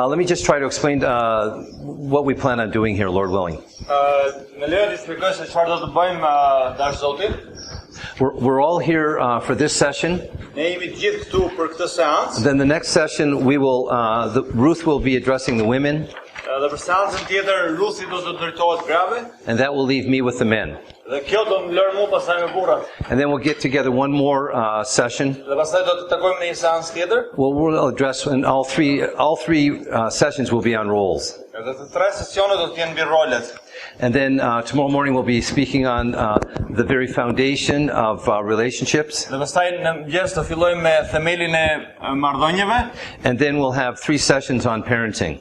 Let me just try to explain what we plan on doing here, Lord willing. We're all here for this session. Then the next session, Ruth will be addressing the women. And that will leave me with the men. And then we'll get together one more session. We'll address, and all three sessions will be on roles. And then tomorrow morning we'll be speaking on the very foundation of relationships. And then we'll have 3 sessions on parenting.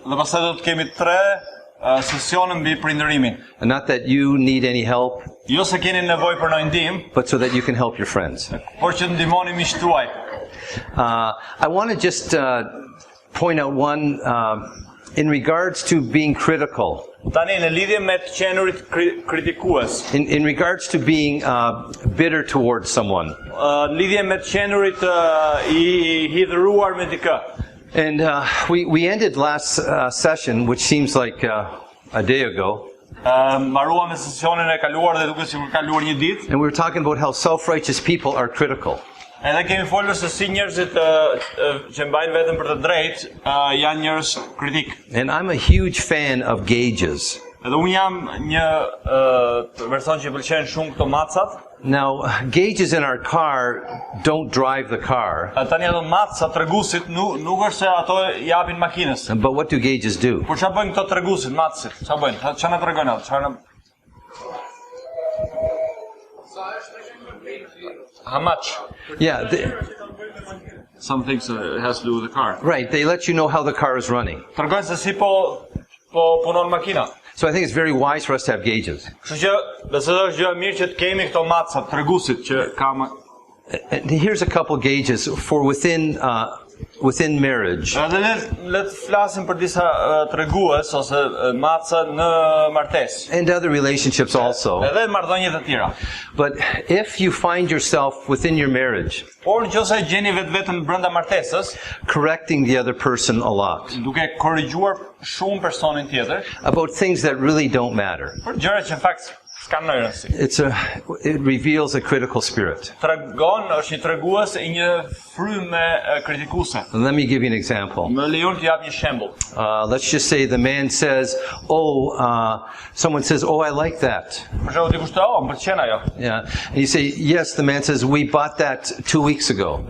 And not that you need any help, but so that you can help your friends. I want to just point out one in regards to being critical. In regards to being bitter towards someone. And we ended last session, which seems like a day ago. And we were talking about how self-righteous people are critical. And I'm a huge fan of gauges. Now, gauges in our car don't drive the car. But what do gauges do? How much? Yeah. Some things it has to do with the car. Right, they let you know how the car is running. So I think it's very wise for us to have gauges. And here's a couple gauges for within marriage. And other relationships also. But if you find yourself within your marriage correcting the other person a lot about things that really don't matter, it reveals a critical spirit. Let me give you an example. Let's just say the man says, someone says, I like that. Yeah. And you say, yes, the man says, we bought that 2 weeks ago.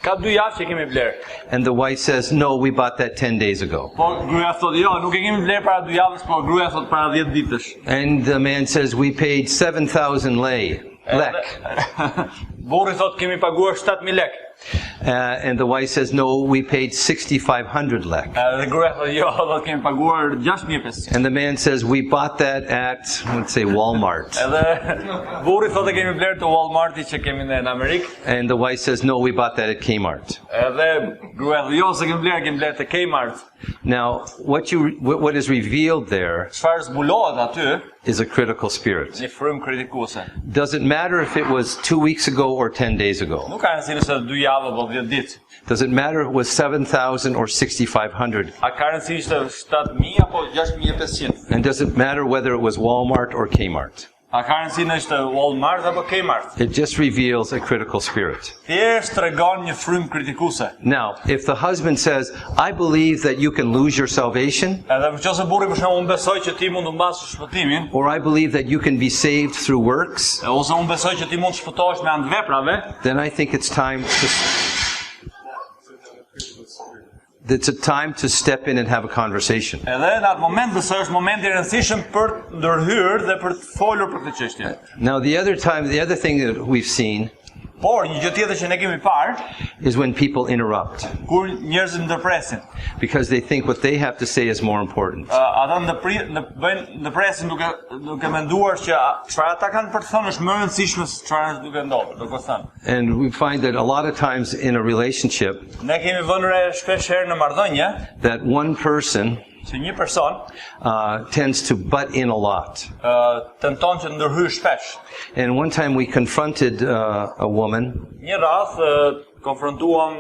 And the wife says, no, we bought that 10 days ago. And the man says, we paid 7,000 lek. And the wife says, no, we paid 6,500 lek. And the man says, we bought that at, let's say, Walmart. And the wife says, no, we bought that at Kmart. Now, what is revealed there is a critical spirit. Doesn't matter if it was 2 weeks ago or 10 days ago. Doesn't matter if it was 7,000 or 6,500. And doesn't matter whether it was Walmart or Kmart. It just reveals a critical spirit. Now, if the husband says, I believe that you can lose your salvation, or I believe that you can be saved through works, then I think it's time to step in and have a conversation. Now, the other thing that we've seen is when people interrupt. Because they think what they have to say is more important. And we find that a lot of times in a relationship, that one person Se një person tends to butt in a lot. Tenton që ndërhyj shpesh. And one time we confronted a woman. Një radh konfrontuam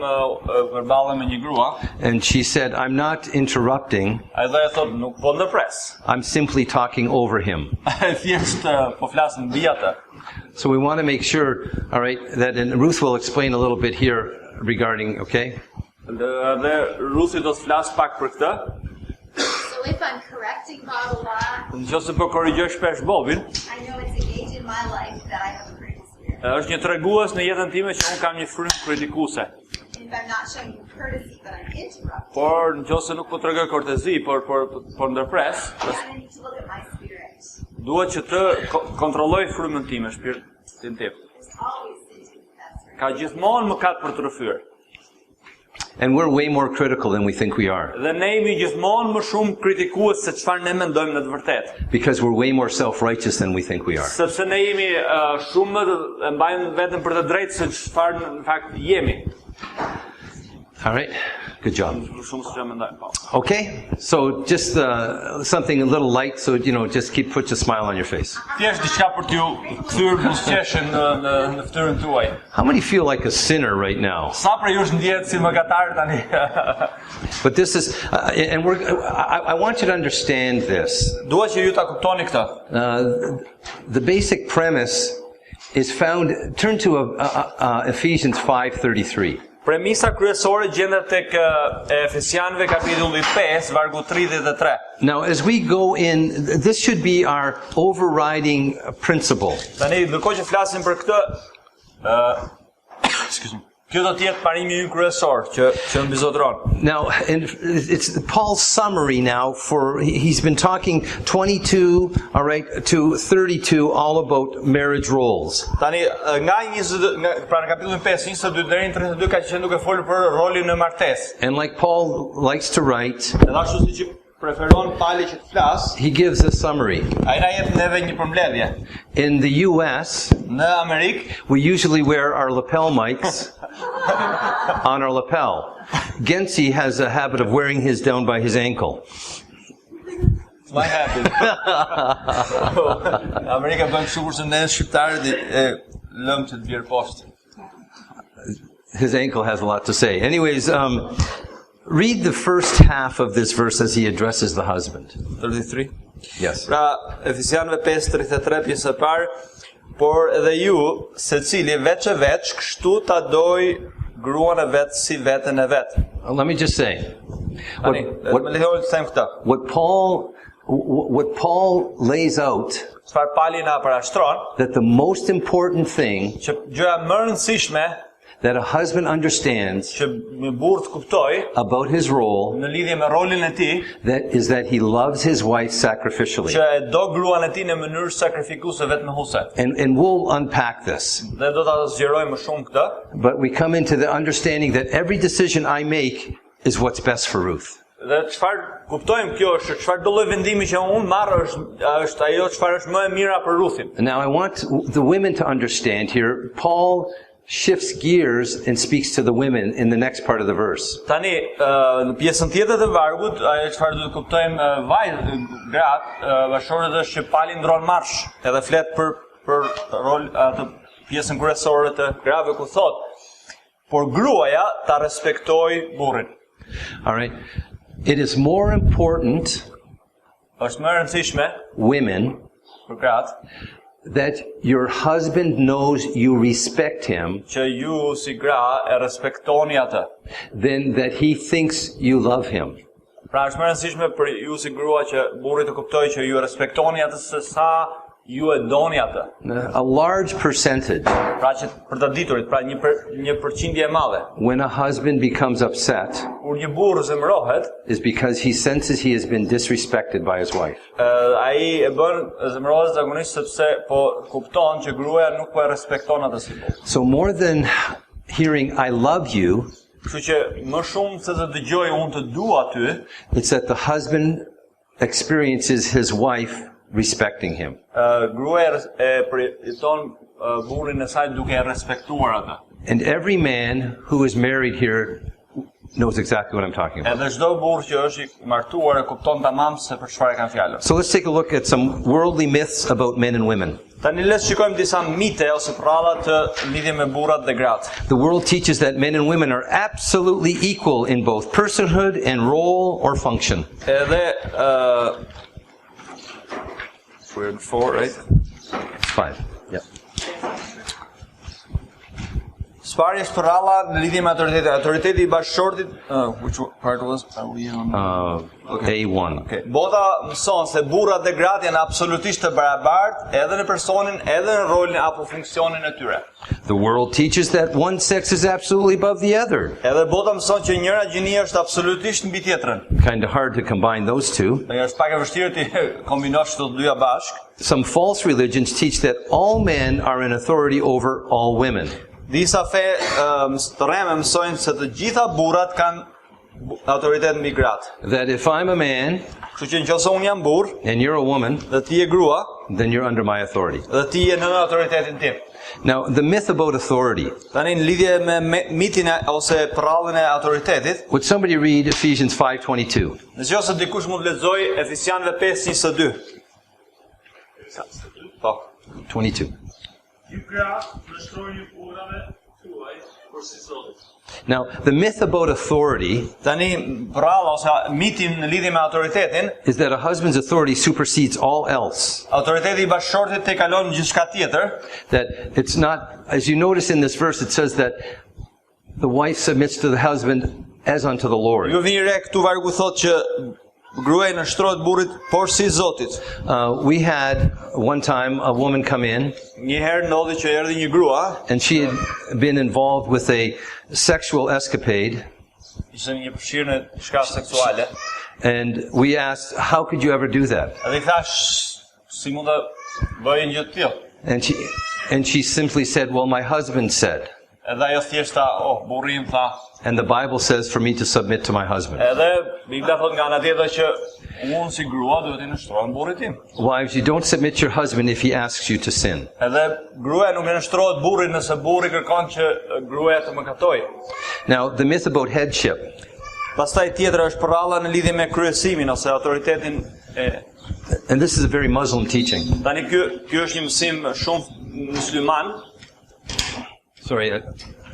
përballë me një grua. And she said, I'm not interrupting. Ai dhe thot nuk po ndërpres. I'm simply talking over him. Thjesht po flas mbi atë. So we want to make sure, all right, that, and Ruth will explain a little bit here regarding, okay? Dhe Ruthi do të flas pak për këtë. So if I'm correcting Bob a lot, Nëse po korrigjoj shpesh Bobin, I know it's a gauge in my life that I have a critical spirit. është një tregues në jetën time që unë kam një frymë kritikuese. And if I'm not showing you courtesy, but I'm interrupting, Por nëse nuk po tregoj kortezi, por ndërpres, then I need to look at my spirit. duhet që të kontrolloj frymën time, shpirtin tim. There's always sin to confess. Right? Ka gjithmonë mëkat për të rrëfyer. And we're way more critical than we think we are. Dhe ne jemi gjithmonë më shumë kritikues se çfarë ne mendojmë në të vërtetë. Because we're way more self-righteous than we think we are. Sepse ne jemi shumë më e mbajmë veten për të drejtë se çfarë në fakt jemi. All right? Good job. Shumë se mendojmë po. Okay? So just something a little light, so, just put a smile on your face. Thjesht diçka për t'ju kthyer buzëqeshjen në fytyrën tuaj. How many feel like a sinner right now? Sa prej jush ndjehet si mëkatar tani? But this is, and I want you to understand this. Dua që ju ta kuptoni këtë. The basic premise is found, turn to Ephesians 5:33. Premisa kryesore gjendet tek Efesianëve kapitulli 5 vargu 33. Now, as we go in, this should be our overriding principle. Tani ndërkohë që flasim për këtë, kjo do të jetë parimi ynë kryesor që mbizotron. Now, and it's Paul's summary now for, he's been talking 22, all right, to 32, all about marriage roles. Tani nga 22, pra në kapitullin 5, 22 deri në 32 ka qenë duke folur për rolin në martesë. And like Paul likes to write, Edhe ashtu siç preferon Pali që të flas, he gives a summary. ai na jep neve një përmbledhje. In the US, Në Amerikë, we usually wear our lapel mics on our lapel. Gensi has a habit of wearing his down by his ankle. my happy. Amerika bën kështu kurse ne shqiptarët e lëm që të vjerë poshtë. His ankle has a lot to say. Anyways, read the first half of this verse as he addresses the husband. 33. Yes. Pra, Efesianëve 5:33 pjesë e parë, por edhe ju, secili veç e veç, kështu ta doj gruan e vet si veten e vet. Let me just say, Tani, më lehoj të them këtë. what Paul lays out, Çfarë Pali na parashtron, that the most important thing që gjëja më e rëndësishme that a husband understands që me burr të kuptoj about his role, në lidhje me rolin e tij, that he loves his wife sacrificially. që e do gruan e tij në mënyrë sakrifikuese vetëmohuese. And we'll unpack this. Dhe do ta zgjeroj më shumë këtë. But we come into the understanding that every decision I make is what's best for Ruth. Dhe çfarë kuptojmë kjo është çfarë do lloj vendimi që unë marr është ajo çfarë është më e mira për Ruthin. And now I want the women to understand here, Paul shifts gears and speaks to the women in the next part of the verse. Tani në pjesën tjetër të vargut, ajo çfarë do të kuptojmë gratë, bashkëshorët është që Pali ndron marsh, edhe flet për rol atë pjesën kryesore të grave ku thot, por gruaja ta respektoj burrin. All right. It is more important, Është më e rëndësishme women, për gratë that your husband knows you respect him që ju si gra e respektoni atë. than that he thinks you love him. Pra është më e rëndësishme për ju si grua që burri të kuptojë që ju respektoni atë se sa ju e doni atë. A large percentage, Pra që për të diturit, pra një përqindje e madhe. when a husband becomes upset, Kur një burr zemërohet, is because he senses he has been disrespected by his wife. ai e bën zemërohet zakonisht sepse po kupton që gruaja nuk po e respekton atë si burr. So more than hearing I love you, Kështu që më shumë se të dëgjoj unë të dua ty, it's that the husband experiences his wife respecting him. gruaja e përjeton burrin e saj duke e respektuar atë. And every man who is married here knows exactly what I'm talking about. Edhe çdo burr që është I martuar e kupton tamam se për çfarë kanë fjalën. So let's take a look at some worldly myths about men and women. Tani le të shikojmë disa mite ose pralla të lidhje me burrat dhe gratë. The world teaches that men and women are absolutely equal in both personhood and role or function. Edhe we're in 4, right? It's 5. Yeah. Sparjes pralla në lidhje me autoritetin. Autoriteti I bashkëshortit, which part was? A1. Okay. Bota mëson se burrat dhe gratë janë absolutisht të barabartë edhe në personin, edhe në rolin apo funksionin e tyre. The world teaches that one sex is absolutely above the other. Edhe bota mëson që njëra gjinia është absolutisht mbi tjetrën. Kind of hard to combine those two. Është pak e vështirë të kombinosh këto dyja bashkë. Some false religions teach that all men are in authority over all women. Disa fe të rreme mësojnë se të gjitha burrat kanë autoritet mbi gratë. That if I'm a man Kështu që nëse unë jam burr and you're a woman, dhe ti je grua, then you're under my authority. dhe ti je në autoritetin tim. Now, the myth about authority. Tani në lidhje me mitin ose prallën e autoritetit, Would somebody read Ephesians 5:22? nëse dikush mund të lexojë Efesianëve 5:22. Po. 22. Ju gratë, nështrojnë burrave tuaj për si Zotit. Now, the myth about authority Tani pralla ose mitin në lidhje me autoritetin, is that a husband's authority supersedes all else. autoriteti I bashkëshortit te kalon gjithçka tjetër. That it's not, as you notice in this verse, it says that the wife submits to the husband as unto the Lord. Ju vini re këtu vargu thotë që gruaja nështrohet burrit por si Zotit. We had one time a woman come in, Një herë ndodhi që erdhi një grua, and she had been involved with a sexual escapade, ishte një përfshirë në shka seksuale. and we asked, how could you ever do that? Edhe I thash, si mund të bëjë një gjë të tillë? And she simply said, well, my husband said. Edhe ajo thjesht tha, burri im tha. And the Bible says for me to submit to my husband. Edhe Bibla thot nga ana tjetër që unë si grua duhet I nështrohem burrit tim. Wives, you don't submit your husband if he asks you to sin. Edhe gruaja nuk e nështrohet burrit nëse burri kërkon që gruaja të mëkatojë. Now, the myth about headship. Pastaj tjetra është pralla në lidhje me kryesimin ose autoritetin e. And this is a very Muslim teaching. Tani ky është një mësim shumë musliman. Sorry,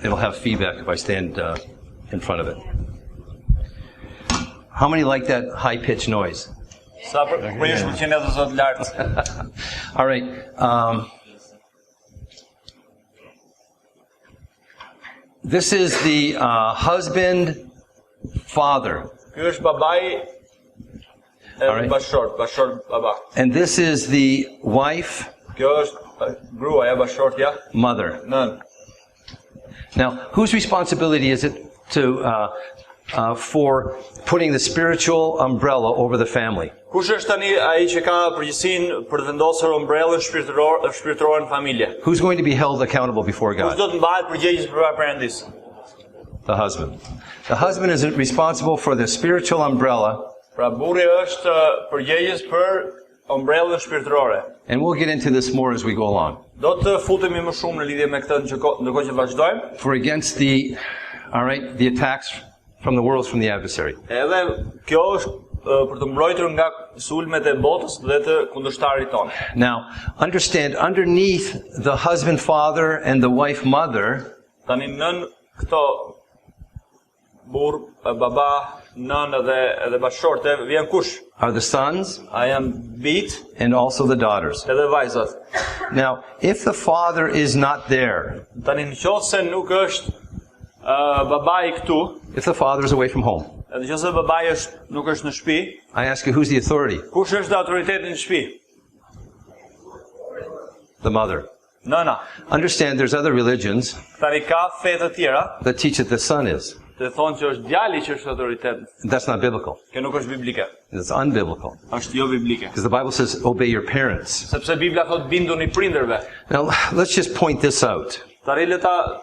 it'll have feedback if I stand in front of it. How many like that high-pitched noise? Sa për jush pëlqen edhe zot lart. All right. This is the husband, father. Ky është babai e bashkëshort baba. And this is the wife, Kjo është gruaja bashkëshortja, mother. nën. Now, whose responsibility is it to for putting the spiritual umbrella over the family? Kush është tani ai që ka përgjegjësinë për të vendosur umbrellën shpirtërore në familje? Who's going to be held accountable before Kush God? do të mbahet përgjegjës përpara Perëndis? The husband. The husband is responsible for the spiritual umbrella, Pra burri është përgjegjës për umbrellën shpirtërore. and we'll get into this more as we go along. Do të futemi më shumë në lidhje me këtë ndërkohë që vazhdojmë. For against the attacks from the world, from the adversary. Edhe kjo është për të mbrojtur nga sulmet e botës dhe të kundërshtarit tonë. Now, understand, underneath the husband, father, and the wife, mother, Tani nën këto burr, baba, nën edhe bashkëshorte vjen kush? are the sons A janë bit and also the daughters. edhe vajzat. Now, if the father is not there, Tani nëse nuk është babai këtu, if the father is away from home, edhe nëse babai nuk është në shtëpi, I ask you, who's the authority? kush është autoriteti në shtëpi? The mother. Nëna. Understand, there's other religions Tani ka fe të tjera that teach that the son is. të thonë që është djali që është autoritet. That's not biblical. Kjo nuk është biblike. It's unbiblical. Është jo biblike. Because the Bible says, obey your parents. Sepse Bibla thot binduni prindërve. Now, let's just point this out. Tani le ta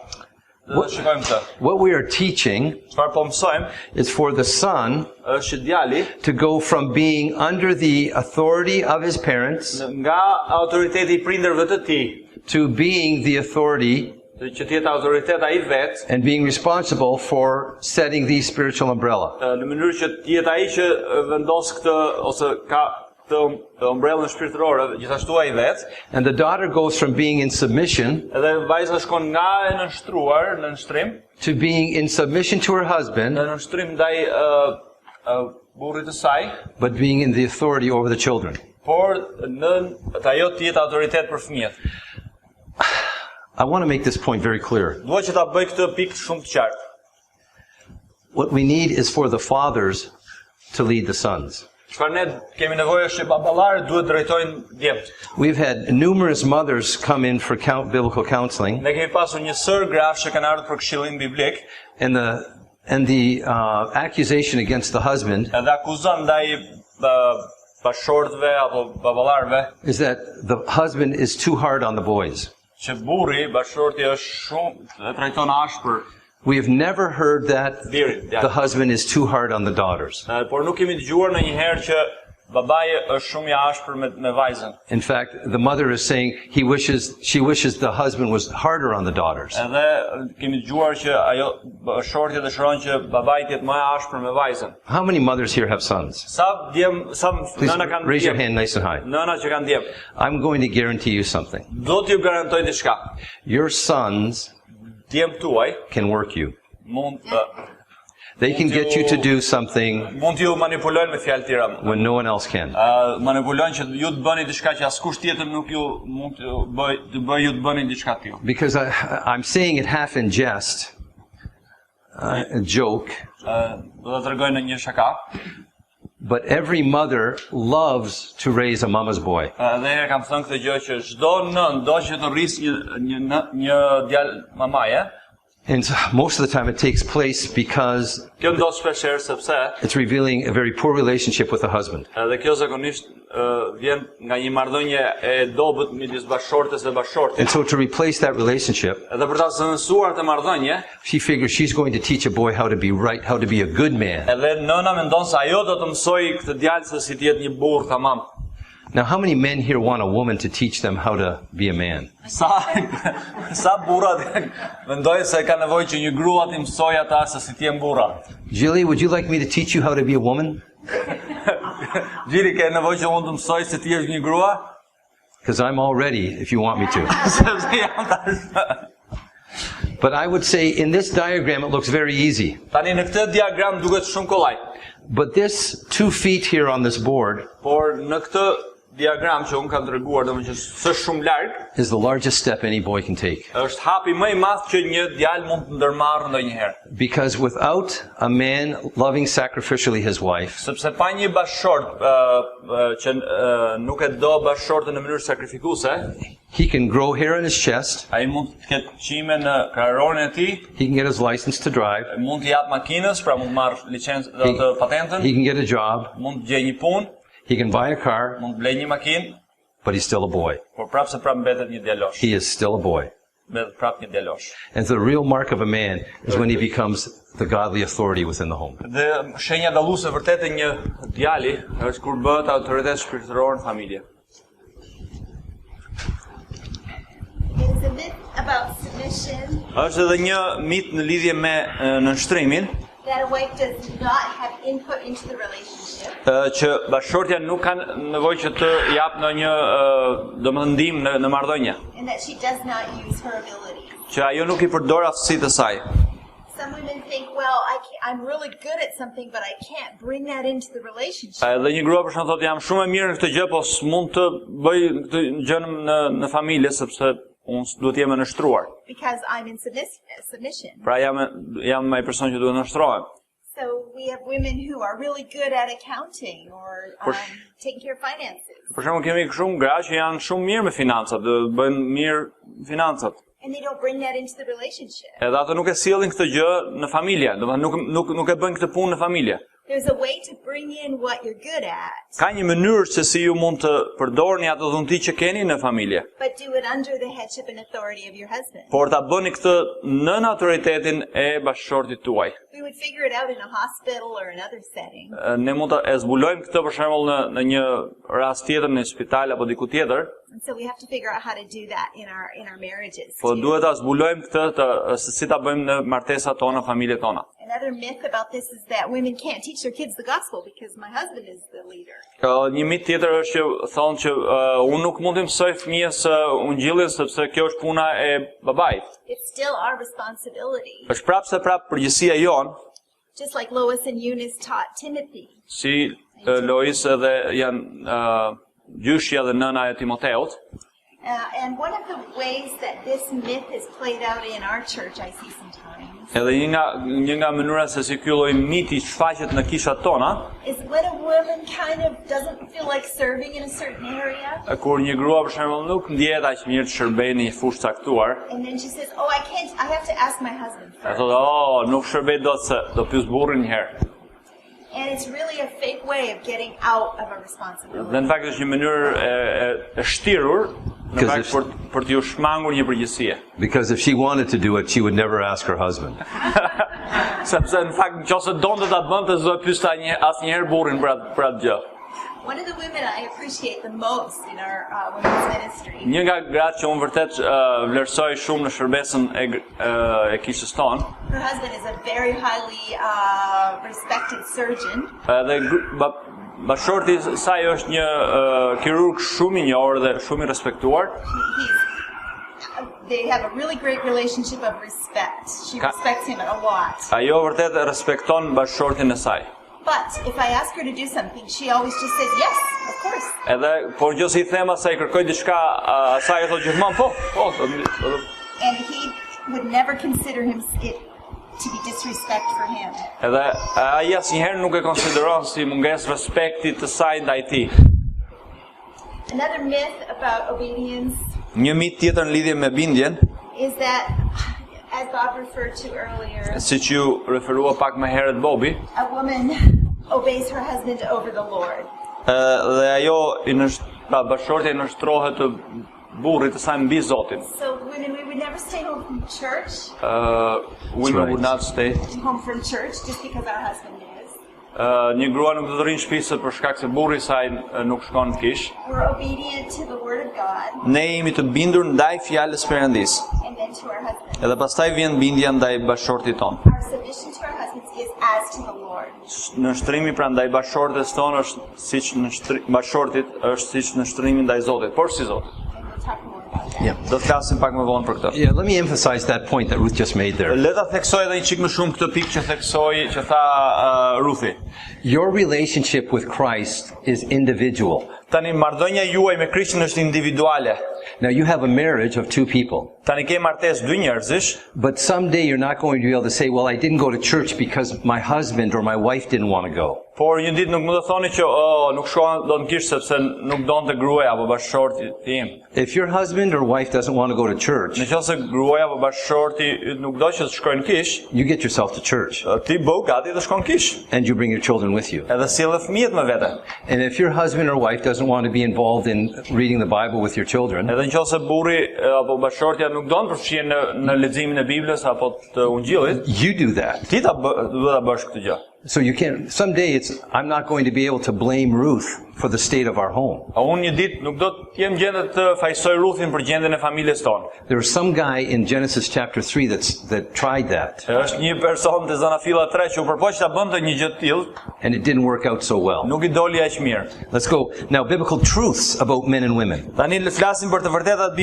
shikojmë këtë. What we are teaching Çfarë po mësojmë is for the son është që djali to go from being under the authority of his parents nga autoriteti I prindërve të tij to being the authority që të jetë autoritet ai vet, and being responsible for setting the spiritual umbrella. në mënyrë që të jetë ai që vendos këtë ose ka këtë umbrellën shpirtërore, gjithashtu ai vet. And the daughter goes from being in submission Edhe vajza shkon nga e nënshtruar në nënshtrim to being in submission to her husband, në nënshtrim ndaj burrit të saj, but being in the authority over the children. por në ajo të jetë autoritet për fëmijët. I want to make this point very clear. Dua që ta bëj këtë pikë shumë të qartë. What we need is for the fathers to lead the sons. Çfarë ne kemi nevojë është që baballarët duhet drejtojnë djemt. We've had numerous mothers come in for biblical counseling, Ne kemi pasur një sër grash që kanë ardhur për këshillim biblik, and the accusation against the husband edhe akuzon ndaj bashortëve apo baballarëve is that the husband is too hard on the boys. që burri, bashorti është shumë e trajton ashpër We have never heard that birin. the husband is too hard on the daughters. Por nuk kemi dëgjuar ndonjëherë që babai është shumë i ashpër me vajzën. In fact, the mother is saying she wishes the husband was harder on the daughters. Edhe kemi dëgjuar që ajo bashorti dëshiron që babai të jetë më i ashpër me vajzën. How many mothers here have sons? Sa Please nëna kanë raise your djem. hand nice and high. Nëna që kanë djem. I'm going to guarantee you something. Do t'ju garantoj diçka. Your sons Djem tuaj can work you. mund They can get you to do something mund t'ju manipulojnë me fjalë tjera. when no one else can. Manipulojnë që ju të bëni diçka që askush tjetër nuk ju mund të bëj ju të bëni diçka tillë. Because I'm saying it half in jest, a joke, Do ta tregoj në një shaka. but every mother loves to raise a mama's boy. Dhe herë kam thënë këtë gjë që çdo nën do që të rris një djalë mamaje. And most of the time it takes place because Kjo ndodh shpeshherë sepse it's revealing a very poor relationship with the husband. edhe kjo zakonisht vjen nga një marrëdhënie e dobët midis bashortes dhe bashortit. And so to replace that relationship, Edhe për ta zëvendësuar të marrëdhënie, she figures she's going to teach a boy how to be right, how to be a good man. edhe nëna mendon se ajo do të mësoj këtë djalë se si të jetë një burr tamam. Now, how many men here want a woman to teach them how to be a man? Sa burrat mendojnë se ka nevojë që një grua t'i mësojë ata se si të jenë burra. Julie, would you like me to teach you how to be a woman? Gjiri, ke nevojë që unë të mësoj se ti je një grua? Because I'm all ready if you want me to. Sepse jam tash. But I would say in this diagram it looks very easy. Tani në këtë diagram duket shumë kollaj. But this 2 feet here on this board Por në këtë diagram që unë kam treguar, domethënë që s'është shumë larg, is the largest step any boy can take. është hapi më i madh që një djalë mund të ndërmarrë ndonjëherë. Because without a man loving sacrificially his wife, Sepse pa një bashort që nuk e do bashortën në mënyrë sakrifikuese, he can grow hair on his chest, ai mund të ketë qime në kraharorin e tij, he can get his license to drive, mund të jap makinës, pra mund të marrë licencë të patentën, he can get a job, mund të gjejë një punë, he can buy a car, mund të blejë një makinë, but he's still a boy. por prapë se prapë mbetet një djalosh. He is still a boy. Mbetet prapë një djalosh. And the real mark of a man is when he becomes the godly authority within the home. Dhe shenja dalluese vërtet e një djali është kur bëhet autoritet shpirtëror në familje. There's a myth about submission Është edhe një mit në lidhje me nënshtrimin, that a wife does not have input into the relationship. që bashortja nuk ka nevojë që të jap ndonjë domethënë ndihmë në marrëdhënie, And that she does not use her abilities. që ajo nuk i përdor aftësitë e saj. Some women think, well, I'm really good at something, but I can't bring that into the relationship. Edhe një grua për shembull thotë jam shumë e mirë në këtë gjë, po s'mund të bëj këtë gjë në familje sepse unë duhet të jem e nështruar. Because I'm in submission. Pra jam ai person që duhet nështrohem. So we have women who are really good at accounting or taking care of finances. Për shembull kemi shumë gra që janë shumë mirë me financat, bëjnë mirë financat. And they don't bring that into the relationship. Edhe ato nuk e sjellin këtë gjë në familje, domethënë nuk e bëjnë këtë punë në familje. There's a way to bring in what you're good at. Ka një mënyrë se si ju mund të përdorni ato dhunti që keni në familje. But do it under the headship and authority of your husband. Por ta bëni këtë nën autoritetin e bashkëshortit tuaj. We would figure it out in a hospital or another setting. Ne mund ta zbulojmë këtë për shembull në një rast tjetër në spital apo diku tjetër. And so we have to figure out how to do that in our marriages. Po too. duhet ta zbulojmë këtë se si ta bëjmë në martesat tona, familjet tona. Another myth about this is that women can't teach their kids the gospel because my husband is the leader. Një mit tjetër është që thonë që unë nuk mund të mësoj fëmijës ungjillin sepse kjo është puna e babait. It's still our responsibility. Është prapë përgjegjësia jon, Just like Lois and Eunice taught Timothy. si Lois edhe janë gjyshja dhe nëna e Timoteut. And one of the ways that this myth is played out in our church, I see sometimes, Edhe një nga mënyrat se si ky lloj miti shfaqet në kishat tona, is when a woman kind of doesn't feel like serving in a certain area, kur një grua për shembull nuk ndjehet aq mirë të shërbejë në një fushë caktuar, and then she says, "Oh, I can't. I have to ask my husband e first." thotë, nuk shërbej dot se do pyes burrin një herë." And it's really a fake way of getting out of a responsibility. Dhe në fakt është një mënyrë e shtirur në fakt për t'ju shmangur një përgjegjësie. Because if she wanted to do it, she would never ask her husband. Sepse në fakt nëse donte ta bënte, s'do të pyeste asnjëherë burrin për atë gjë. One of the women I appreciate the most in our women's ministry Një nga gratë që unë vërtet vlerësoj shumë në shërbesën e kishës tonë, her husband is a very highly respected surgeon. Dhe bashorti i saj është një kirurg shumë i njohur dhe shumë i respektuar. They have a really great relationship of respect. She respects him a lot. Ajo vërtet e respekton bashortin e saj. But if I ask her to do something, she always just says yes, of course. Edhe por nëse I them asaj kërkoj diçka, asaj e thotë gjithmonë po. And he would never consider it to be disrespect for him. Edhe ai asnjëherë nuk e konsideron si mungesë respekti të saj ndaj tij. Another myth about obedience Një mit tjetër në lidhje me bindjen, is that, as Bob referred to earlier, siç ju referua pak më herët Bobi, a woman obeys her husband over the Lord. Dhe ajo bashortja I nështrohet të burrit të saj mbi Zotin. So women, we would never stay home from church, Women would not stay. home from church just because our husband is. Një grua nuk do të rrinë shtëpi për shkak se burri I saj nuk shkon në kish. We're obedient to the word of God Ne jemi të bindur ndaj fjalës Perëndis. and then to our husband. Edhe pastaj vjen bindja ndaj bashortit ton. Our submission to our husbands is as to the Lord. Nështrimi pra ndaj bashortes tonë është siç bashortit është siç nështrimi ndaj Zotit, por si Zotit. And we'll talk more about that. Yeah. Do të flasim pak më vonë për këtë. Yeah, let me emphasize that point that Ruth just made there. Le ta theksoj edhe një çik më shumë këtë pikë që tha Ruthi. Your relationship with Christ is individual. Tani marrëdhënia juaj me Krishtin është individuale. Now you have a marriage of two people. Tani ke martesë dy njerëzish, But someday you're not going to be able to say, well, I didn't go to church because my husband or my wife didn't want to go. por një ditë nuk më do thoni që nuk shkova do në kish sepse nuk donte gruaja apo bashorti im. If your husband or wife doesn't want to go to church, Nëse gruaja apo bashorti nuk do që të shkojnë në kish, you get yourself to church ti bëu gati të shkon në kish. and you bring your children with you. Edhe sjellë fëmijët me vete. And if your husband or wife doesn't want to be involved in reading the Bible with your children, Edhe nëse burri apo bashortja nuk don të përfshihen në leximin e Biblës apo të Ungjillit, you do that. ti duhet ta bësh këtë gjë. So you can't, someday I'm not going to be able to blame Ruth for the state of our home. Unë një ditë nuk do të jem gjendje të fajsoj Ruthin për gjendjen e familjes tonë. There was some guy in Genesis chapter 3 that tried that, Është një person te zona filla 3 që u përpoq ta bënte një gjë të tillë, and it didn't work out so well. nuk I doli aq mirë. Let's go. Now, biblical truths about men and women. Tani le flasim për të vërtetat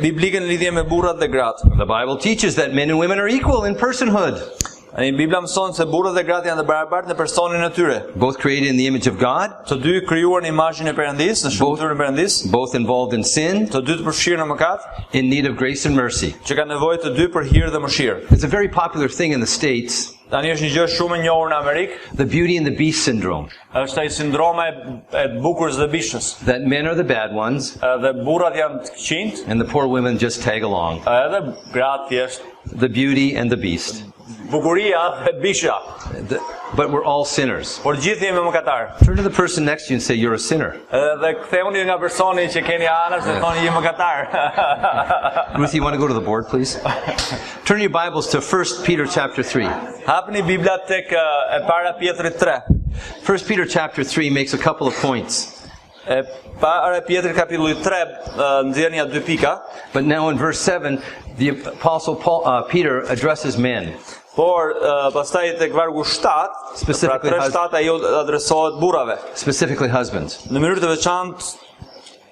biblike në lidhje me burrat dhe gratë. The Bible teaches that men and women are equal in personhood. Tani Bibla mëson se burrat dhe gratë janë të barabartë në personin e tyre. Both created in the image of God, Të dy krijuar në imazhin e Perëndisë, në shëndetin e Perëndisë, both involved in sin, të dy të përfshirë në mëkat, in need of grace and mercy. që kanë nevojë të dy për hir dhe mëshirë. It's a very popular thing in the States, Tani është një gjë shumë e njohur në Amerikë, the Beauty and the Beast syndrome, është ai sindroma e bukurës dhe bishës. that men are the bad ones Dhe burrat janë të këqinjt, and the poor women just tag along. edhe gratë thjesht. The beauty and the beast. Bukuria dhe bisha. But we're all sinners. Por gjithë jemi mëkatar. Turn to the person next to you and say, you're a sinner. Dhe ktheuni nga personi që keni anash dhe thoni je mëkatar. Ruth, you want to go to the board, please? Turn your Bibles to 1 Peter chapter 3. Hapni Bibla tek e para Pjetrit 3. 1 Peter chapter 3 makes a couple of points. Para Pjetri kapitulli 3, nxjerrja 2 pika. But now in verse 7, the Apostle Peter addresses men. Por pastaj tek vargu 7, Specifically pra 3:7 ai adresohet burrave. Specifically husbands. Në mënyrë të veçantë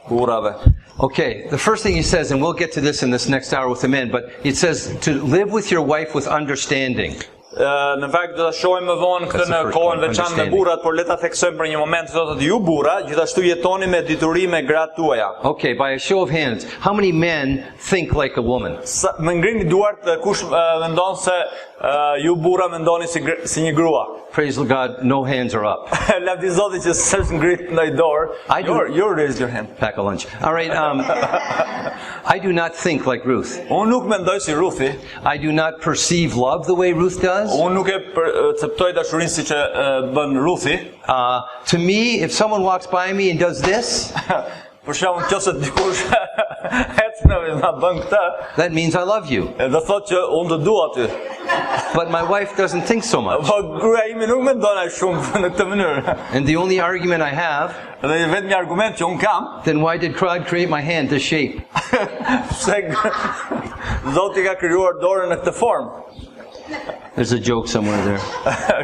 burrave. Okay, the first thing he says, and we'll get to this in this next hour with the men, but it says to live with your wife with understanding. Në fakt do ta shohim më vonë këtë në kohën veçantë me burrat, por le ta theksojmë për një moment thotë ju burra, gjithashtu jetoni me dituri me gratë tuaja. Okay, by a show of hands, how many men think like a woman? Më ngrini duart kush mendon se ju burra mendoni si një grua. Praise God, no hands are up. Lavdi Zotit që s'është ngrit ndaj dorë. You raise your hand. Pack a lunch. All right, I do not think like Ruth. Unë nuk mendoj si Ruthi. I do not perceive love the way Ruth does. Unë nuk e perceptoj dashurinë siç e bën Ruthi. To me, if someone walks by me and does this, Për shembull, nëse dikush ecën dhe na bën këtë, that means I love you. Do thotë që unë të dua ty. But my wife doesn't think so much. Po gruaja ime nuk mendon aq shumë në këtë mënyrë. And the only argument I have, dhe vetëm një argument që un kam, then why did God create my hand this shape? Se Zoti ka krijuar dorën në këtë formë. There's a joke somewhere there.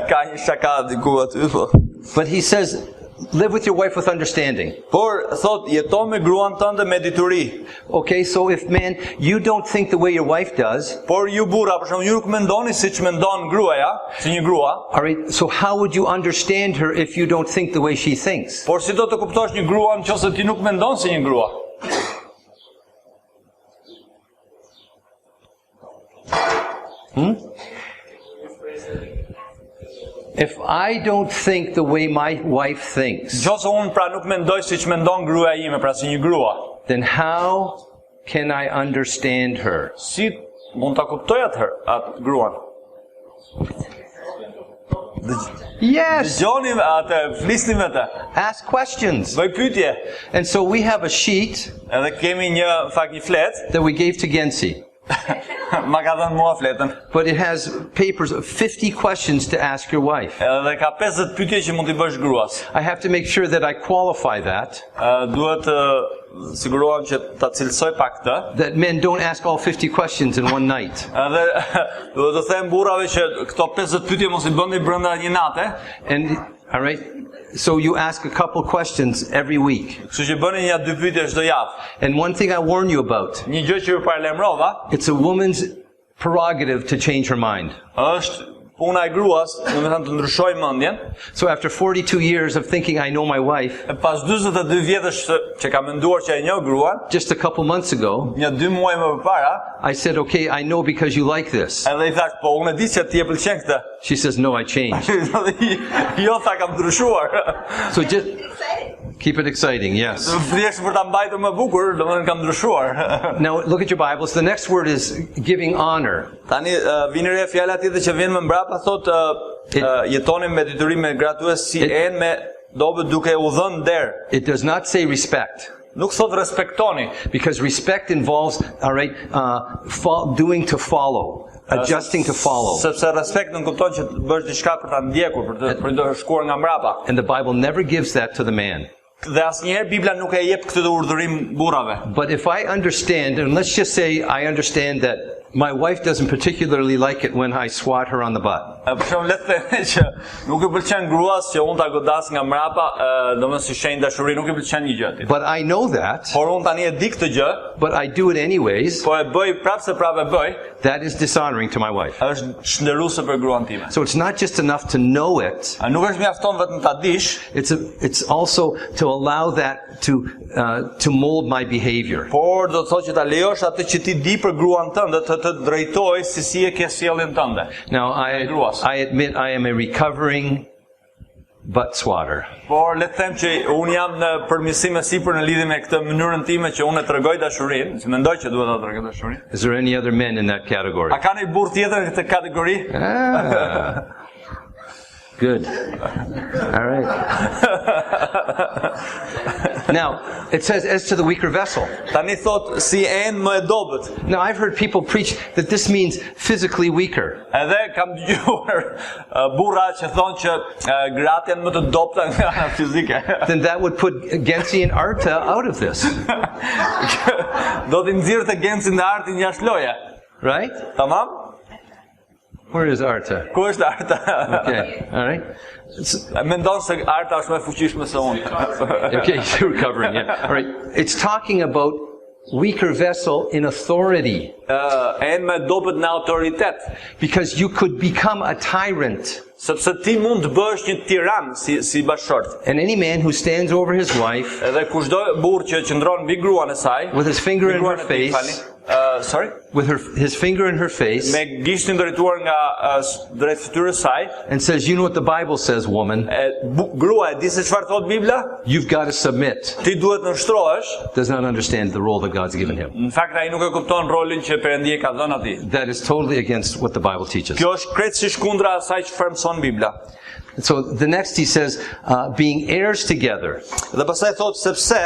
Ka një shaka diku aty po. But he says, live with your wife with understanding. Por thot jeto me gruan tënde me dituri. Okay, so if man, you don't think the way your wife does. Por ju burra, për shembull, ju nuk mendoni siç mendon gruaja, si një grua. All right, so how would you understand her if you don't think the way she thinks? Por si do të kuptosh një grua nëse ti nuk mendon si një grua? If I don't think the way my wife thinks, nëse unë pra nuk mendoj siç mendon gruaja ime, pra si një grua, then how can I understand her? Si mund ta kuptoj atë gruan? Yes. Dëgjoni atë, flisni me të. Ask questions. Bëj pyetje. And so we have a sheet Edhe kemi një fakt një flet that we gave to Gensi. Ma ka dhënë mua fletën. But it has papers of 50 questions to ask your wife. Edhe ka 50 pyetje që mund t'i bësh gruas. I have to make sure that I qualify that. Duhet të sigurohem që ta cilësoj pak këtë. That men don't ask all 50 questions in one night. Edhe duhet të them burrave që këto 50 pyetje mos i bëni brenda një nate. And all right. So you ask a couple questions every week. Kështu që bëni një 2 pyetje çdo javë. And one thing I warn you about. Një gjë që ju paralajmërova, It's a woman's prerogative to change her mind. Është puna e gruas, domethënë të ndryshojë mendjen. So after 42 years of thinking I know my wife, Pas 42 vjetësh që ka menduar që e njoh gruan, just a couple months ago, një 2 muaj më parë, I said, "Okay, I know because you like this." edhe I thash, po unë e di që ti e pëlqen këtë. She says, "No, I changed." Jo, tha kam ndryshuar. So just keep it exciting, yes. Thjesht për ta mbajtur më bukur, domethënë kam ndryshuar. Now look at your Bibles. The next word is giving honor. Tani vini re fjala tjetër që vjen më mbrapa thotë jetoni me dituri me gratë si en me dobët duke u dhënë der. It does not say respect. Nuk thot respektoni. Because respect involves, all right, doing to follow. Adjusting to follow. Sepse respekt nuk kupton që të bësh diçka për ta ndjekur, për të shkuar nga mbrapa. And the Bible never gives that to the man. Dhe asnjëherë Bibla nuk e jep këtë urdhërim burrave. But if I understand, and let's just say I understand that my wife doesn't particularly like it when I swat her on the butt. Për shembull, le të themi që nuk i pëlqen gruas që unë ta godas nga mbrapa, domethënë si shenjë dashuri, nuk i pëlqen një gjë aty. But I know that. Por unë tani e di këtë gjë. But I do it anyways. Po e bëj prapse prapë e bëj. That is dishonoring to my wife. Është shndërruese për gruan time. So it's not just enough to know it. Nuk është mjafton vetëm ta dish. It's also to allow that to mold my behavior. Por do të thotë që ta lejosh atë që ti di për gruan tënde të drejtojë si e ke sjelljen tënde. Now I admit I am a recovering butt swatter. Por le të them që unë jam në përmirësim e sipër në lidhje me këtë mënyrën time që unë e tregoj dashurinë, që mendoj që duhet ta tregoj dashurinë. Is there any other men in that category? A ka një burr tjetër në këtë kategori? Good. All right. Now, it says, as to the weaker vessel. Tani thot si enë më e dobët. Now, I've heard people preach that this means physically weaker. Edhe kam dëgjuar burra që thonë që gratë janë më të dobta nga ana fizike. Then that would put Gensi and Arta out of this. Do t'i nxirrte Gensin dhe Artin jashtë loje. Right? Tamam? Where is Arta? Ku është Arta? Okay, all right. Mendon se Arta është më e fuqishme se unë. Okay, you're recovering, yeah. All right. It's talking about weaker vessel in authority. Enë më dobët në autoritet. Because you could become a tyrant. Sepse ti mund të bësh një tiran si bashkëshort. And any man who stands over his wife Edhe kushdo burr që qëndron mbi gruan e saj, with his finger in her face, sorry? with his finger in her face, Me gishtin drejtuar nga drejt fytyrës saj, and says, you know what the Bible says, woman, grua e di se çfarë thot Bibla? you've got to submit, Ti duhet të nshtrohesh. does not understand the role that God's given him. Në fakt ai nuk e kupton rolin që Perëndia ka dhënë atij. That is totally against what the Bible teaches. Kjo është krejtësisht kundra asaj çfarë mëson Bibla. So the next he says, being heirs together. Dhe pastaj thot sepse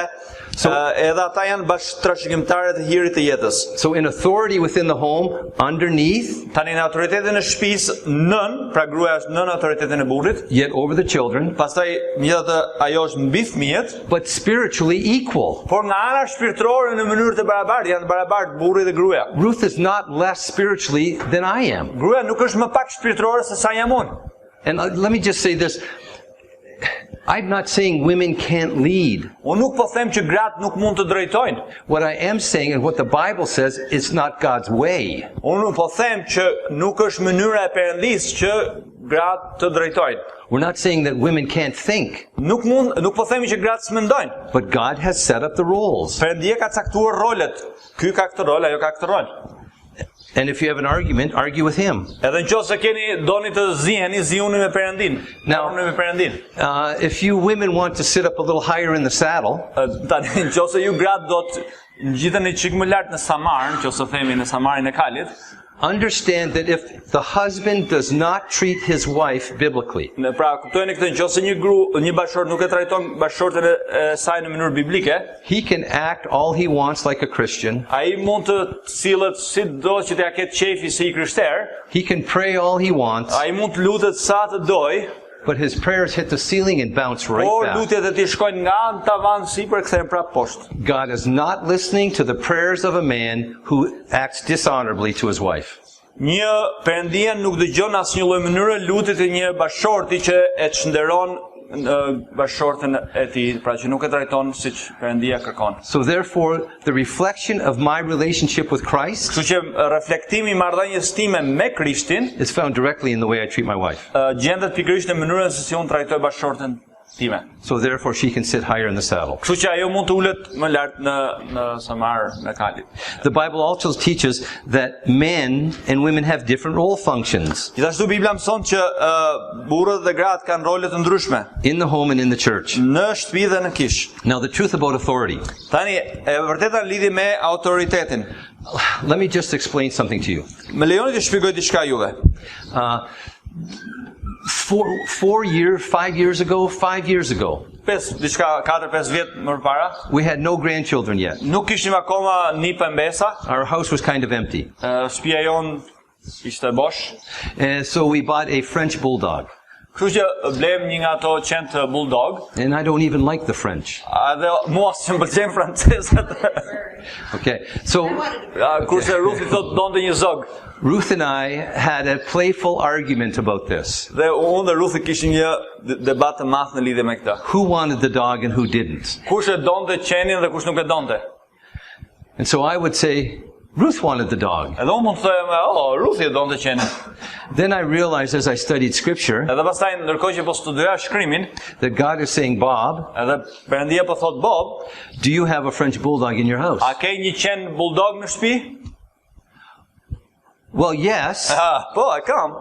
edhe ata janë bashkëtrashëgimtarët e hirit të jetës. So in authority within the home, underneath, Tani në autoritetin e shtëpisë nën, pra gruaja është nën autoritetin e burrit, yet over the children, pastaj megjithatë ajo është mbi fëmijët, but spiritually equal. por nga ana shpirtërore në mënyrë të barabartë janë të barabartë burri dhe gruaja. Ruth is not less spiritually than I am. Gruaja nuk është më pak shpirtërore se sa jam unë. And let me just say this. I'm not saying women can't lead. Unë nuk po them që gratë nuk mund të drejtojnë. What I am saying and what the Bible says is not God's way. Unë po them që nuk është mënyra e Perëndisë që gratë të drejtojnë. We're not saying that women can't think, Nuk po themi që gratë s'mendojnë. but God has set up the roles. Perëndia ka caktuar rolet. Ky ka këtë rol, ajo ka këtë rol. And if you have an argument, argue with him. Edhe nëse doni të zihuni me Perëndin. Now- Me Perëndin. If you women want to sit up a little higher in the saddle, Tani nëse ju gratë do të ngjiteni çik më lart në samarën, nëse themi në samarin e kalit, understand that if the husband does not treat his wife biblically, pra kuptojeni këtë, nëse një bashkëshort nuk e trajton bashkëshorten e saj në mënyrë biblike, he can act all he wants like a Christian. ai mund të sillet sido që t'ia ketë qefi si I krishter, He can pray all he wants, ai mund të lutet sa të doj, but his prayers hit the ceiling and bounce por right back. lutjet e tij shkojnë nga në tavan sipër kthehen prapë poshtë. God is not listening to the prayers of a man who acts dishonorably to his wife. Perëndia nuk dëgjon asnjë lloj mënyre lutjet e një bashkëshorti që e çnderon bashkëshorten e tij, pra që nuk e trajton siç Perëndia kërkon. So therefore, the reflection of my relationship with Christ Kështu që reflektimi I marrëdhënies time me Krishtin is found directly in the way I treat my wife. gjendet pikërisht në mënyrën se si unë trajtoj bashkëshorten time. So therefore, she can sit higher in the saddle. Kështu që ajo mund të ulet më lart në samar me kalit. The Bible also teaches that men and women have different role functions Gjithashtu Bibla mëson që burrat dhe gratë kanë role të ndryshme in the home and in the church. në shtëpi dhe në kish. Now, the truth about authority. Tani, e vërteta lidhi me autoritetin. Let me just explain something to you. Më lejoni të shpjegoj diçka juve. 5 years ago, Diçka 4-5 vjet më parë, we had no grandchildren yet. nuk kishim akoma nipë mbesa. Our house was kind of empty. Shtëpia jon ishte bosh. And so we bought a French bulldog. Kështu që blem një nga ato qend bulldog. And I don't even like the French. Edhe mua s'm pëlqejnë francezët. Okay, so Kurse Ruthi thot donte një zog. Ruth and I had a playful argument about this. Dhe unë dhe Ruthi kishim një debat të madh në lidhje me këtë. Who wanted the dog and who didn't? Kush e donte qenin dhe kush nuk e donte. And so I would say, Ruth wanted the dog. Edhe unë mund të them, Ruthi e donte qenin. Then I realized as I studied scripture Edhe pastaj ndërkohë që po studoja shkrimin, that God is saying, Bob, edhe Perëndia po thot Bob, do you have a French bulldog in your house? a ke një qen bulldog në shtëpi? Well, yes, Po, e kam.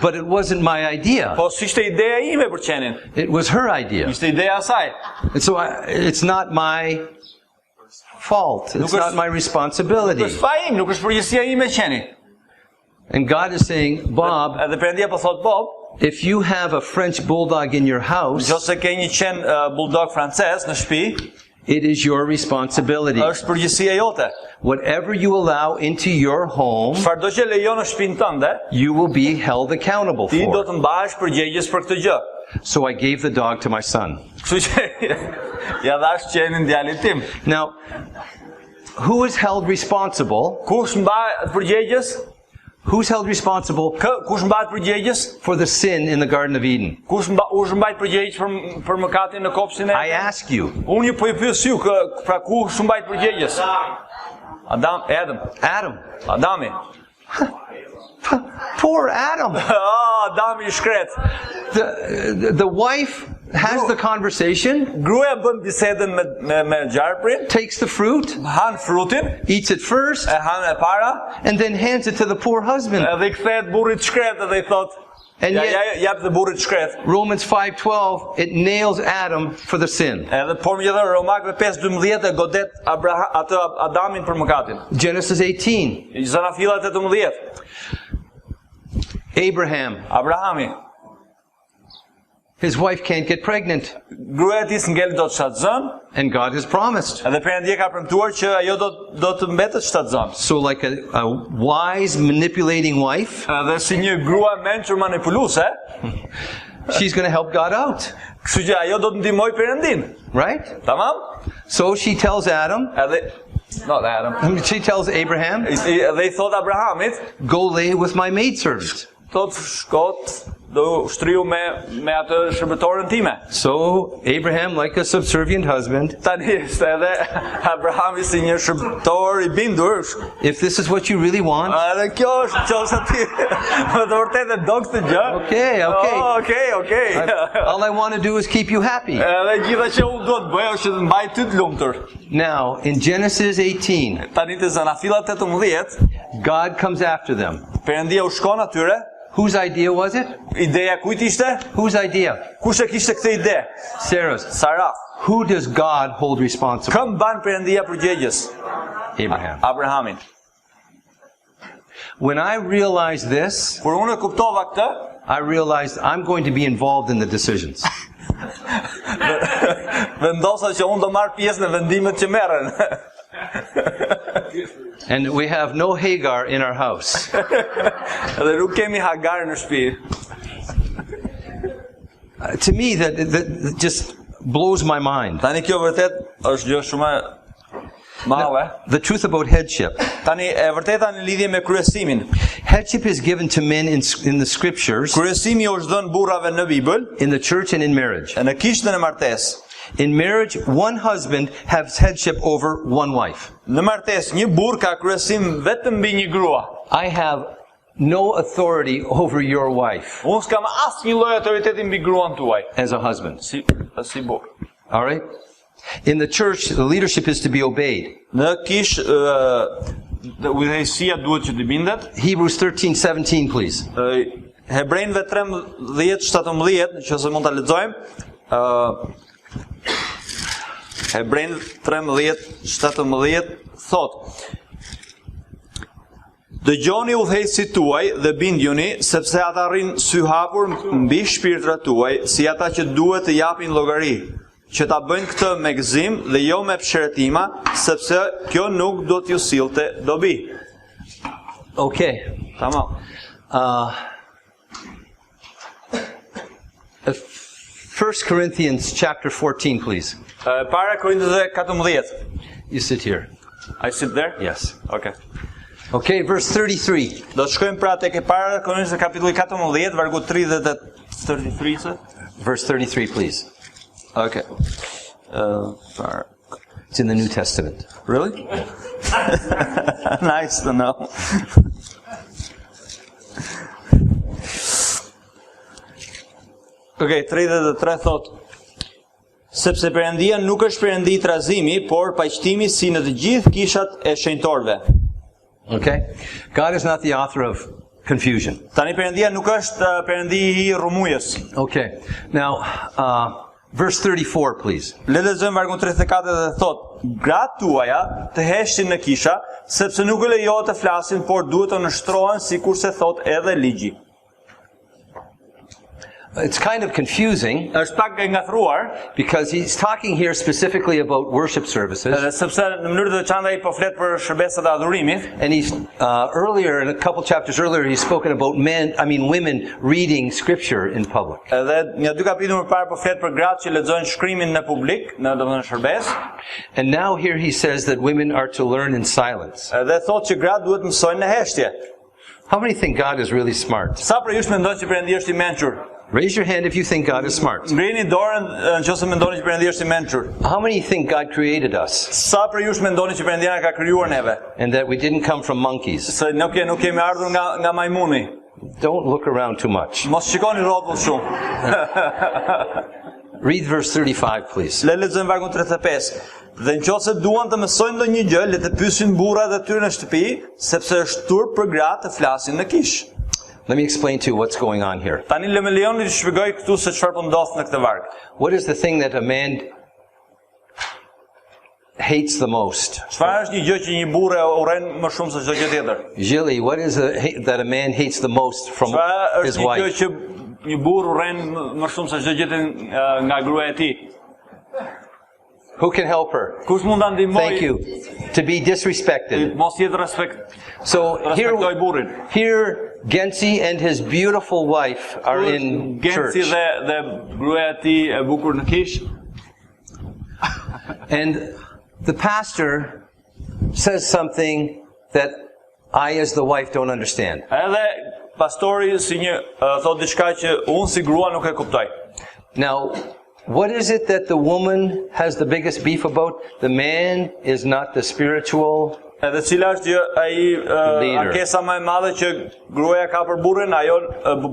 but it wasn't my idea. Po s'ishte ideja ime për qenin. It was her idea. Ishte ideja e saj. And so it's not my fault. It's not my responsibility. Nuk është faji im, nuk është përgjegjësia ime qeni. And God is saying, Bob, Edhe Perëndia po thot Bob, if you have a French bulldog in your house, nëse ke një qen bulldog francez në shtëpi, It is your responsibility. Është përgjegjësia jote. Whatever you allow into your home, Çfarëdo që lejon në shtëpinë tënde, you will be held accountable ti do for. të mbahesh përgjegjës për këtë gjë. So I gave the dog to my son. Kështu që ja dhash qenin djalit tim. Now, who is held responsible? Kush mbahet përgjegjës? Who's held responsible Kush mbahet përgjegjës? for the sin in the Garden of Eden? Kush mbajt përgjegjës për mëkatin në kopshtin e I ask you. Unë ju po i pyes ju, pra kush mbajt përgjegjës? Adam. Adami. Poor Adam. Adami I shkret. The wife has the conversation, Gruaja bën bisedën me gjarprin, takes the fruit, han frutin, eats it first, e han e para, and then hands it to the poor husband. edhe I kthehet burrit shkret edhe I thot, And ja yet, jap të burrit shkret. Romans 5:12, it nails Adam for the sin. Edhe por megjithatë Romakëve 5:12 e godet atë Adamin për mëkatin. Genesis 18, Zanafillat 18. Abrahami. his wife can't get pregnant, Gruaja e tij s'ngel dot shtatzën, and God has promised. edhe Perëndia ka premtuar që ajo do të mbetet shtatzën. So like a wise manipulating wife, Edhe si një grua mençur manipuluese, she's going to help God out, kështu që ajo do të ndihmoj Perëndin. right? Tamam? So she tells Adam, Not Adam. she tells Abraham, Edhe I thot Abrahamit, go lay with my maidservant. thot shkot do shtriu me atë shërbëtorën time. So Abraham, like a subservient husband, Tani edhe Abrahami si një shërbëtor I bindur, if this is what you really want, edhe kjo është çosa ti. Në të vërtetë do këtë gjë. okay. Okay. All I want to do is keep you happy. Edhe gjitha që unë do të bëj është të mbaj ty të lumtur. Now, in Genesis 18, Tani te Zanafillat 18, God comes after them. Perëndia u shkon atyre. Whose idea was it? Ideja kujt ishte? Whose idea? Kush e kishte këtë ide? Sarah's. Sara. Who does God hold responsible? Kë mban Perëndia përgjegjës? Abraham. Abrahamin. When I realized this, Kur unë e kuptova këtë, I realized I'm going to be involved in the decisions. vendosa që unë do marr pjesë në vendimet që merren. And we have no Hagar in our house. Edhe nuk kemi Hagar në shtëpi. To me, that just blows my mind. Tani kjo vërtet është gjë shumë e madhe. The truth about headship. Tani e vërteta në lidhje me kryesimin. Headship is given to men in the scriptures, Kryesimi është dhënë burrave në Bibël, in the church and in marriage. në kishtën e martesë. In marriage, one husband has headship over one wife. Në martesë një burr ka kryesim vetëm mbi një grua. I have no authority over your wife Unë s'kam asnjë lloj autoriteti mbi gruan tuaj as a husband. si burr. All right? In the church, the leadership is to be obeyed. Në kish udhëheqësia duhet që të bindet. Hebrews 13:17, please. Hebrejve 13:17, nëse mund ta lexojmë. Hebrejve 13:17 thot: Dëgjoni udhëheqësit tuaj dhe bindjuni, sepse ata rrin sy hapur mbi shpirtrat tuaj, si ata që duhet të japin llogari, që ta bëjnë këtë me gëzim dhe jo me pëshretima, sepse kjo nuk do t'ju sillte dobi. Okay. Tamam. 1 Corinthians chapter 14, please. Para Korintëve 14. You sit here. I sit there? Yes. Okay. Okay, verse 33. Do të shkojmë pra tek para Korintëve kapitulli 14, vargu 33. Verse 33, please. Okay. It's in the New Testament. Really? Nice to know. Okay, 33 thot: Sepse Perëndia nuk është Perëndi I trazimi, por paqëtimi si në të gjithë kishat e shenjtorëve. Okay? God is not the author of confusion. Tani Perëndia nuk është Perëndi I rrëmujës. Okay. Now, verse 34, please. Le të lexojmë vargun 34 dhe thot: Gratë tuaja të heshin në kisha, sepse nuk e lejohet të flasin, por duhet të nështrohen sikurse thot edhe ligji. it's kind of confusing Është pak e ngathruar, because he's talking here specifically about worship services. sepse në mënyrë të veçantë ai po flet për shërbesat e adhurimit. And he's earlier, in a couple chapters earlier, he's spoken about women reading scripture in public. Edhe një dy kapitull më parë po flet për gratë që lexojnë shkrimin në publik, në domethënë shërbes. And now here he says that women are to learn in silence. Edhe thotë që gratë duhet mësojnë në heshtje. How many think God is really smart? Sa prej jush mendojnë që Perëndia është i mençur? Raise your hand if you think God is smart. Ngrini dorën nëse mendoni që Perëndia është i mençur. How many think God created us Sa prej jush mendoni që Perëndia na ka krijuar neve? and that we didn't come from monkeys? Se nuk kemi ardhur nga majmuni. Don't look around too much. Mos shikoni rrotull shumë. Read verse 35, please. Le lexojmë vargun 35. Dhe nëse duan të mësojnë ndonjë gjë, le të pyesin burrat e tyre në shtëpi, sepse është turp për gratë të flasin në kish. Let me explain to you what's going on here. Tani le më lejoni të shpjegoj këtu se çfarë po ndodh në këtë varg. What is the thing that a man hates the most? Çfarë është një gjë që një burrë urren më shumë se çdo gjë tjetër? Jilly, what is that a man hates the most from Çfarë his është një gjë wife? që një burrë urren më shumë se çdo gjë tjetër nga gruaja e tij? Who can help her? Kush mund ta ndihmojë? Thank you. To be disrespected. Mos jetë respekt. So Respektoj burrin. here Gensi and his beautiful wife are in church. Gensi dhe gruaja e tij e bukur në kish. And the pastor says something that I as the wife don't understand. Edhe pastori si një thot diçka që unë si grua nuk e kuptoj. Now, what is it that the woman has the biggest beef about? The man is not the spiritual. Edhe cila është ai ankesa më e madhe që gruaja ka për burrin, ajo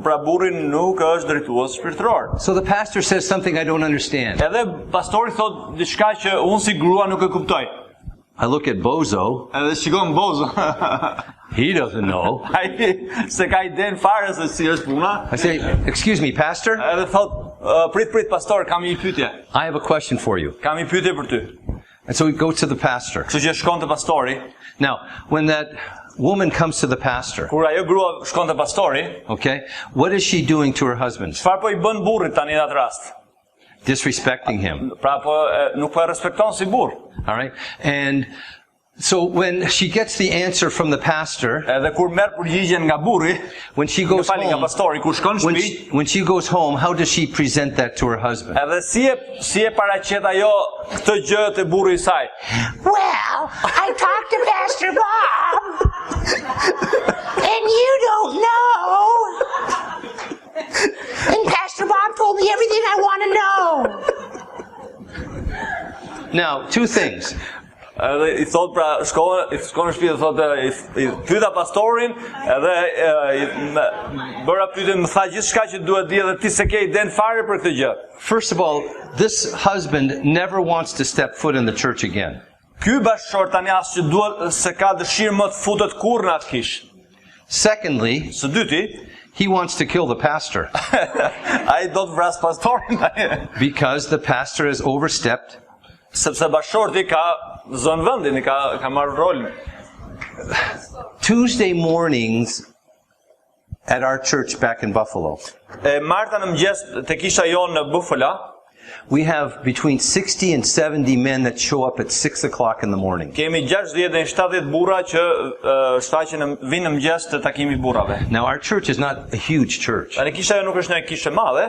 pra burri nuk është drejtues shpirtëror. So the pastor says something I don't understand. Edhe pastori thot diçka që unë si grua nuk e kuptoj. I look at Bozo. Edhe shikon Bozo. He doesn't know. Ai se ka iden fare se si është puna. I say, excuse me, pastor. Edhe thot prit pastor, kam një pyetje. I have a question for you. Kam një pyetje për ty. And so we go to the pastor. Kështu që shkon te pastori. Now, when that woman comes to the pastor, Kur ajo grua shkon te pastori, okay, what is she doing to her husband? çfarë po i bën burrit tani në atë rast? Disrespecting him. Pra nuk po e respekton si burr. All right? And so when she gets the answer from the pastor, Edhe kur merr përgjigjen nga burri, when she goes nga home, pastori, kur shkon në shtëpi, when she goes home, how does she present that to her husband? edhe si e paraqet ajo këtë gjë te burri i saj. Well, I talked to Pastor Bob, and you don't know. And Pastor Bob told me everything I want to know. Now, two things. Edhe i thot pra shkon në shtëpi dhe thotë i pyeta pastorin, edhe bëra pyetje, më tha gjithçka që duhet di edhe ti se ke iden fare për këtë gjë. First of all, this husband never wants to step foot in the church again. Ky bashkëshor tani as që duhet se ka dëshirë më të futet kurrë në atë kish. Secondly, Së dyti, he wants to kill the pastor ai do të vras pastorin because the pastor has overstepped. sepse bashkëshorti ka zonë vendin, ka marrë rolin. Tuesday mornings at our church back in Buffalo, Marta në mëngjes te kisha jonë në Buffalo, we have between 60 and 70 men that show up at 6 o'clock in the morning. kemi 60 dhe 70 burra që shfaqen vinë në mëngjes te takimi i burrave. Now, our church is not a huge church, Tani kisha jo nuk është një kishë e madhe,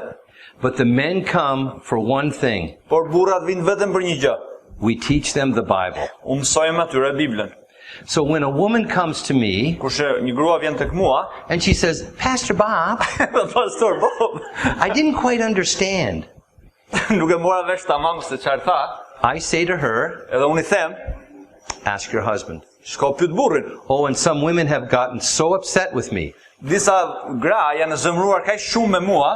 but the men come for one thing. por burrat vinë vetëm për një gjë. We teach them the Bible. U mësojmë atyre Biblën. So when a woman comes to me Kurse një grua vjen tek mua, and she says, Pastor Bob, pastor Bob, I didn't quite understand. nuk e mora vesh tamam se çfarë tha, I say to her, edhe unë i them, ask your husband. shko pyet burrin. Oh, and some women have gotten so upset with me. Disa gra janë zëmruar kaq shumë me mua,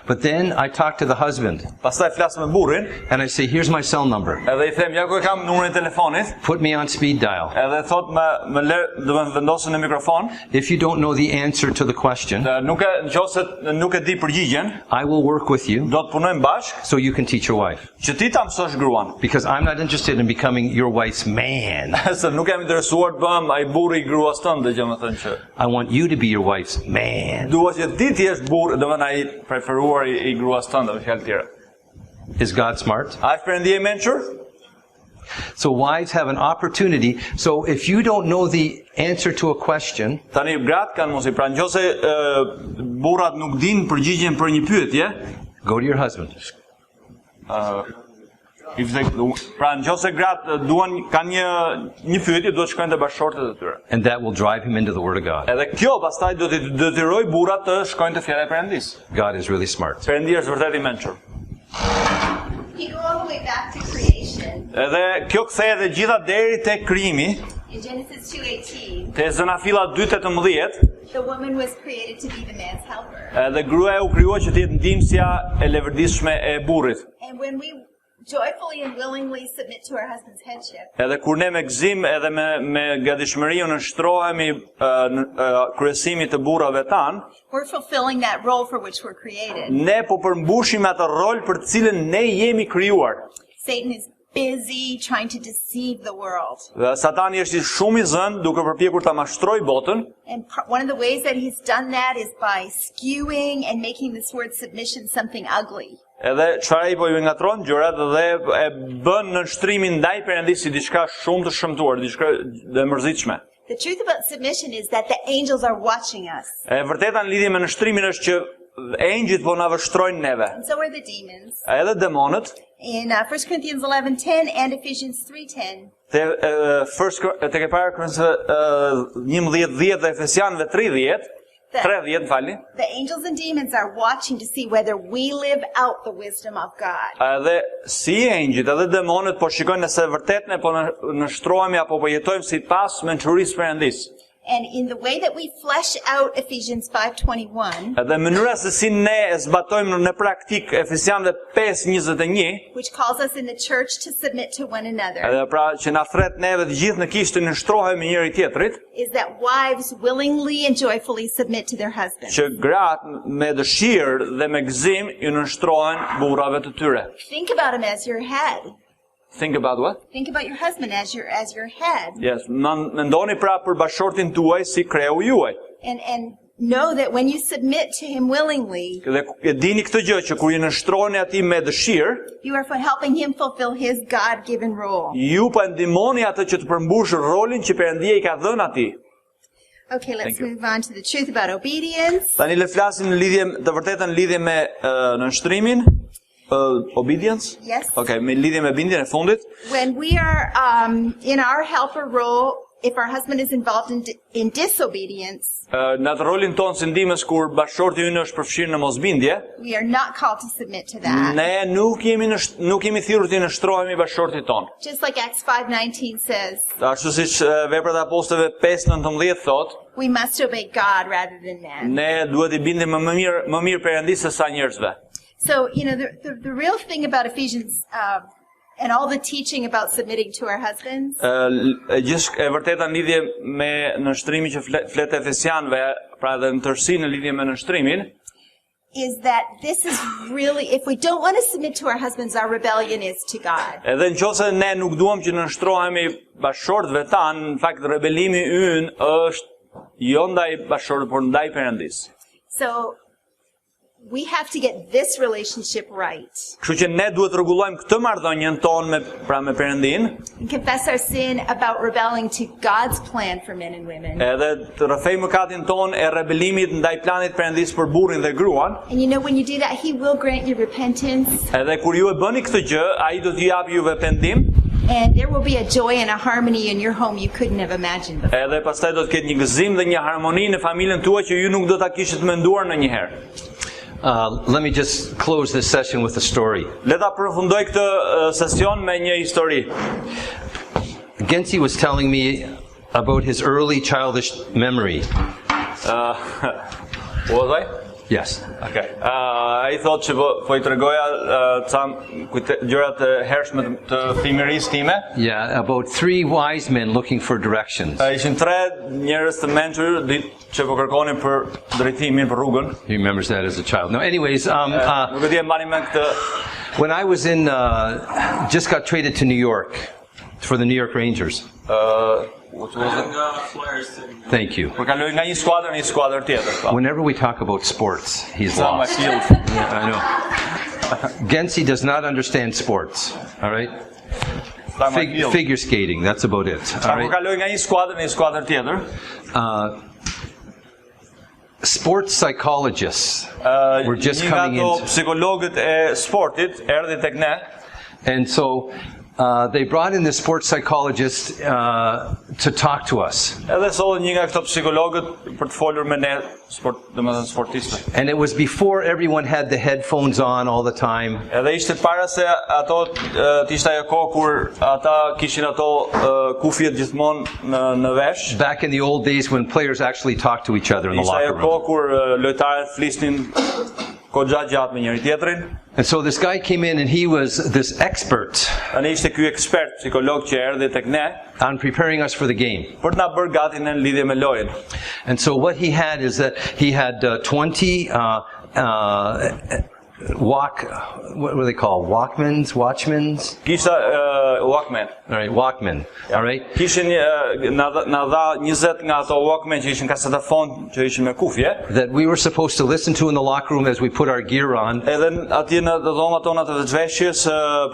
But then I talk to the husband pastaj flas me burrin, and I say, here's my cell number. edhe i them, ja ku e kam numrin e telefonit, Put me on speed dial. edhe thot më lë, do të vendosën në mikrofon. If you don't know the answer to the question, Nëse nuk e di përgjigjen, I will work with you do të punojmë bashk so you can teach your wife. që ti ta mësosh gruan. Because I'm not interested in becoming your wife's man. Se nuk jam interesuar të bëhem ai burri i gruas tënde, domethënë që I want you to be your wife's man. Dua që ti jesh burr, domethënë ai preferuar I gruas tënde, me fjalë tjera. Is God smart? A është Perëndia I mençur? So wives have an opportunity. So if you don't know the answer to a question, Tani gratë kanë mos I pra nëse burrat nuk dinë përgjigjen për një pyetje, go to your husband. Pra nëse gratë kanë një pyetje, duhet shkojnë te bashkëshortet e tyre. And that will drive him into the Word of God. Edhe kjo pastaj do t'i detyroj burrat të shkojnë te fjala e Perëndis. God is really smart. Perëndia është vërtet I mençur. You go all the way back to creation. Edhe kjo kthej edhe gjitha deri te krijimi. In Genesis 2:18, Te Zënafilla 2:18, the woman was created to be the man's helper. edhe gruaja u krijua që të jetë ndihmësja e levërditshme e burrit. And when we joyfully and willingly submit to our husband's headship, Edhe kur ne me gëzim edhe me gatishmëri nënshtrohemi kryesimit të burrave tan, we're fulfilling that role for which we're created. ne po përmbushim atë rol për të cilën ne jemi krijuar. Satan is busy trying to deceive the world. Dhe Satani është shumë I zënë duke përpjekur ta mashtrojë botën. And one of the ways that he's done that is by skewing and making this word submission something ugly. Edhe çfarë ai po I ngatron gjërat dhe e bën nënshtrimin ndaj Perëndisë si diçka shumë të shëmtuar, diçka e mërzitshme. The truth about submission is that the angels are watching us. E vërteta në lidhje me nënshtrimin është që engjëjt po na vështrojnë neve. And so are the demons. Edhe demonët. In 1 Corinthians 11:10 and Ephesians 3:10. Te para Korinthëve 11:10 dhe Efesianëve 3:10, falni. The angels and demons are watching to see whether we live out the wisdom of God. Edhe si engjëjt edhe demonët po shikojnë nëse vërtet ne po nështrohemi apo po jetojmë sipas mençurisë Perëndisë. And in the way that we flesh out Ephesians 5:21, Edhe mënyra se si ne e zbatojmë në praktik Efesianëve 5:21, which calls us in the church to submit to one another, edhe pra që na thret neve të gjithë në kishë të nështrohemi njëri tjetrit, is that wives willingly and joyfully submit to their husbands. që gratë me dëshirë dhe me gëzim ju nështrohen burrave të tyre. Think about him as your head. Think about what? Think about your husband as your head. Yes, mendoni pra për bashortin tuaj si kreu juaj. And know that when you submit to him willingly, Dhe e dini këtë gjë që kur ju nështroheni atij me dëshirë, you are helping him fulfill his God-given role. ju po ndihmoni atë që të përmbush rolin që Perëndia I ka dhënë atij. Okay, let's move on to the truth about obedience. Tani le flasim në lidhje të vërtetën në lidhje me nënshtrimin, obedience? Yes. Okay, me lidhje me bindjen e fundit. When we are in our helper role, if our husband is involved in disobedience, Në atë rolin tonë si ndihmës kur bashorti ynë është përfshirë në mosbindje, we are not called to submit to that. ne nuk jemi thirrur të nështrohemi bashortit tonë. Just like Acts 5:19 says, Ashtu siç Veprat e Apostujve 5:19 thotë, we must obey God rather than man. ne duhet I bindim më mirë Perëndisë se sa njerëzve. So, the real thing about Ephesians and all the teaching about submitting to our husbands Gjithë e vërteta në lidhje me nështrimin që flet Efesianëve, pra edhe në tërësi në lidhje me nështrimin, is that this is really, if we don't want to submit to our husbands, our rebellion is to God. Edhe nëse ne nuk duam që nështrohemi bashortëve tan, në fakt rebelimi ynë është jo ndaj bashortëve, por ndaj Perëndisë. So we have to get this relationship right. Kështu që ne duhet rregullojmë këtë marrëdhënien tonë me Perëndin, And confess our sin about rebelling to God's plan for men and women. edhe të rrëfej mëkatin tonë e rebelimit ndaj planit Perëndisë për burrin dhe gruan. And when you do that, He will grant you repentance. Edhe kur ju e bëni këtë gjë, ai do t'ju japë juve pendim. And there will be a joy and a harmony in your home you couldn't have imagined before. Edhe pastaj do të ketë një gëzim dhe një harmoni në familjen tuaj që ju nuk do ta kishit menduar ndonjëherë. Let me just close this session with a story. Le ta përfundoj këtë sesion me një histori. Gensi was telling me about his early childish memory. Was I? Yes. Okay. Ai thotë që po I tregoja gjërat e hershme të fëmijërisë time. Yeah, about 3 wise men looking for directions. Ishin 3 njerëz të mençur që po kërkonin për drejtimin, për rrugën. He remembers that as a child. No, anyways, Nuk e di e mbani mend këtë. when I was just got traded to New York. For the New York Rangers. What was it? Thank you. Për kaloj nga një skuadër në një skuadër tjetër. Whenever we talk about sports, he's It's on my lost. field. Yeah, I know. Gensi does not understand sports. All right. It's on my field. Figure skating. That's about it. All Për right. kaloj nga një skuadër në një skuadër tjetër. Sports psychologists were just Një nga coming ato in, psikologët e sportit erdhi tek ne. and so they brought in the sports psychologist to talk to us. Edhe solli një nga këto psikologët për të folur me ne, domethënë sportistët. And it was before everyone had the headphones on all the time. Edhe ishte para se ato të ishte ajo kohë kur ata kishin ato kufjet gjithmonë në vesh. Back in the old days when players actually talked to each other in the Ishte locker ajo room. kohë kur lojtarët flisnin kohë gjatë me njëri tjetrin. And so this guy came in and he was this expert Tani ishte ky ekspert psikolog që erdhi tek ne on preparing us for the game. për të na bërë gati në lidhje me lojën. And so what he had is that he had 20 what do they call? Watchmans? Kisha Walkman. All right, Walkman. All right. Kishin na dha 20 nga ato Walkman që ishin kasetafon që ishin me kufje. That we were supposed to listen to in the locker room as we put our gear on. Edhe atje në dhomat tona të veçveshjes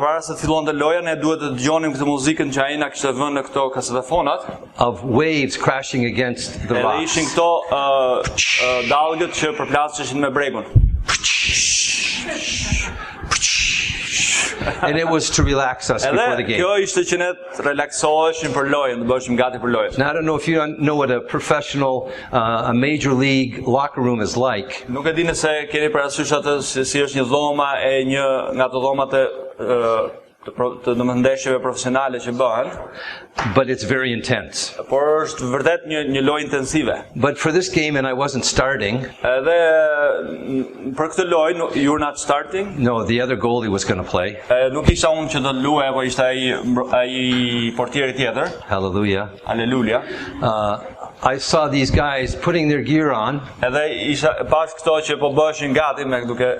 para se të fillonte loja ne duhet të dëgjonim këtë muzikën që ai na kishte vënë në këto kasetafonat. Of waves crashing against the Edhe rocks. ishin këto dallgët që përplaseshin me bregun. And it was to relax us before the Edhe game. kjo ishte që ne të relaksoheshim për lojën, të bëheshim gati për lojën. Now I don't know if you know what a professional, a major league locker room is like. Nuk e di nëse keni parasysh atë si është një dhoma e një nga ato dhomat të ndeshjeve profesionale që bëhen, But it's very intense. por është vërtet një lojë intensive. But for this game, and I wasn't starting, Edhe për këtë lojë, you're not starting. no, the other goalie was going to play. Nuk isha unë që do të luaj, po ishte ai portieri tjetër. Hallelujah. Aleluja. I saw these guys putting their gear on, Edhe pas këto që po bëheshin gati me duke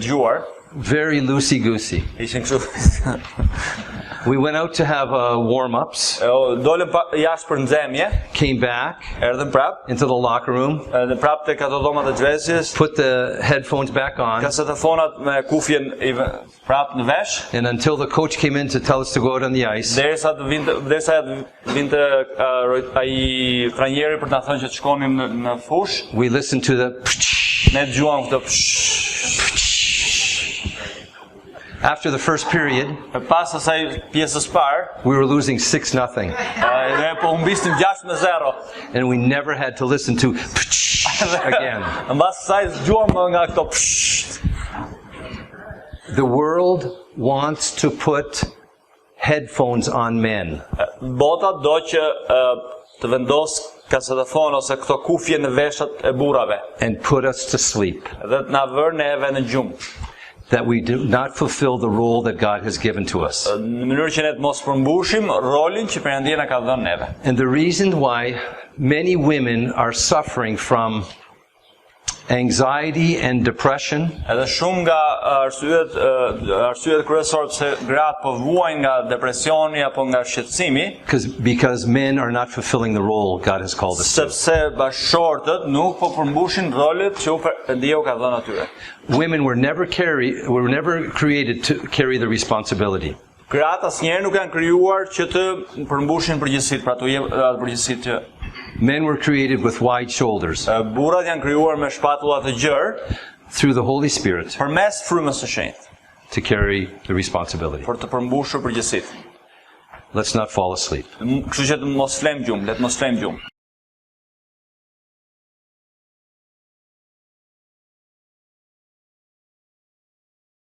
dëgjuar, very loosey-goosey. ishin kështu. We went out to have warm-ups, Dolën jashtë për nxemje, came back erdhëm prap, into the locker room, edhe prap tek ato dhomat e xhvezjes, put the headphones back on, kasetafonat me kufjen prap në vesh, and until the coach came in to tell us to go out on the ice, derisa të vinte ai trajneri për të na thënë që të shkonim në fush, we listened to the... ne dëgjuam këtë. After the first period, Pas asaj pjesës parë, we were losing 6-0, ne po humbisnim 6-0. and we never had to listen to again. Mbas asaj dëgjuam nga këto. The world wants to put headphones on men. Bota do që të vendos kasetafon ose këto kufje në veshat e burrave And put us to sleep. dhe të na vërë neve në gjumë. That we do not fulfill the role that God has given to us. Në mënyrë që ne të mos përmbushim rolin që Perëndia na ka dhënë neve. And the reason why many women are suffering from anxiety and depression Edhe shumë nga arsyet kryesore pse gratë po vuajnë nga depresioni apo nga shqetësimi, because men are not fulfilling the role God has called us to. sepse bashkëshortët nuk po përmbushin rolet që Perëndia u ka dhënë atyre. Women were never created to carry the responsibility. Gratë asnjëherë nuk janë krijuar që të përmbushin përgjegjësitë, pra të jepë atë përgjegjësitë që Men were created with wide shoulders burrat janë krijuar me shpatulla të gjerë through the Holy Spirit përmes frymës së shenjtë to carry the responsibility. për të përmbushur përgjegjësitë. Let's not fall asleep. Kështu që të mos flem gjumë, le të mos flem gjumë.